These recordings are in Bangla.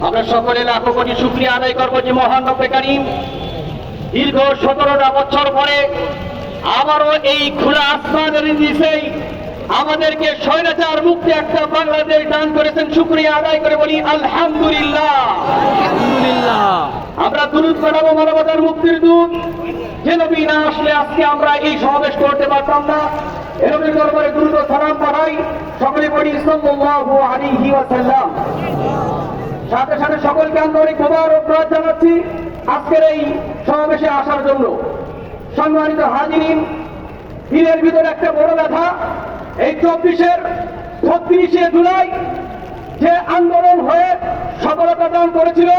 আমরা সকলে লাখো কোটি শুকরিয়া আদায় করবো যে মহান রব্বে কারীম দীর্ঘ 17টা বছর পরে আবারও এই খোলা আসমানের নিচেই আমাদেরকে স্বৈরাচার মুক্তি একটা বাংলাদেশ দান করেছেন। শুকরিয়া আদায় করে বলি আলহামদুলিল্লাহ। আমরা দুরূদ পড়াবো মানবতার মুক্তির দূত যে নবী না আসলে আজকে আমরা এই সমাবেশ করতে পারতাম না। এ নবীর দরবারে দ্রুত সালাম পাঠাই, সকলে পড়ি সাল্লাল্লাহু আলাইহি ওয়াসাল্লাম। সাথে সাথে সকলকে আন্তরিক মোবারকবাদ জানাচ্ছি আজকের এই সমাবেশে আসার জন্য। সম্মানিত হাজিরিন, দিনের ভিতরে একটা বড় ব্যথা, এই 36শে জুলাই যে আন্দোলন হয়ে সফলতা দান করেছিল,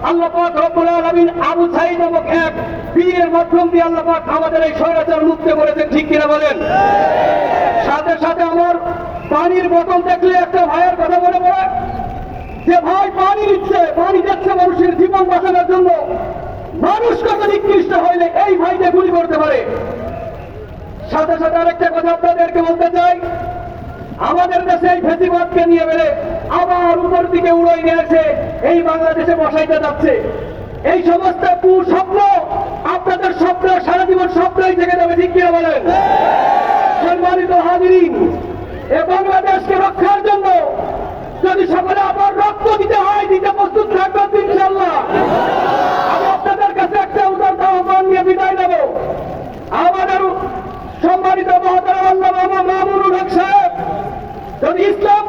আল্লাহ পাক রব্বুল আলামিন আবু সাঈদ নামক এক বীরের মাধ্যম দিয়ে আল্লাহ পাক আমাদের এই স্বৈরাচার মুক্ত করেছেন, ঠিক কিনা বলেন? সাথে সাথে আমার পানির বোতল দেখলে একটা ভাইয়ের কথা মনে পড়ে যে ভাই পানি দিচ্ছে, পানি দিচ্ছে মানুষের জীবন বাঁচানোর জন্য। মানুষ কত নিকৃষ্ট হইলে এই ভাইকে গুলি করতে পারে। সাথে সাথে আরেকটা কথা আপনাদেরকে বলতে চাই, আমাদের দেশে এই ফেসিবাদকে নিয়ে বেড়ে আবার উপর দিকে উড়াই নিয়ে এসে এই বাংলাদেশে বসাইতে যাচ্ছে। এই সমস্ত কুস্বপ্ন আপনাদের স্বপ্ন সারা জীবন স্বপ্নই থেকে যাবে, ঠিক কিনা বলেন? সম্মানিত হাজিরিন, এ বাংলাদেশকে রক্ষার জন্য যদি সকলে আবার রক্ত দিতে হয়, দিতে প্রস্তুত থাকবেন ইনশাআল্লাহ। আমি আপনাদের কাছে একটা উদাহরণ আহ্বান নিয়ে বিদায় নেব। আমাদের সম্মানিত মহতরম আল্লামা মামুনুল হক সাহেব যদি ইসলাম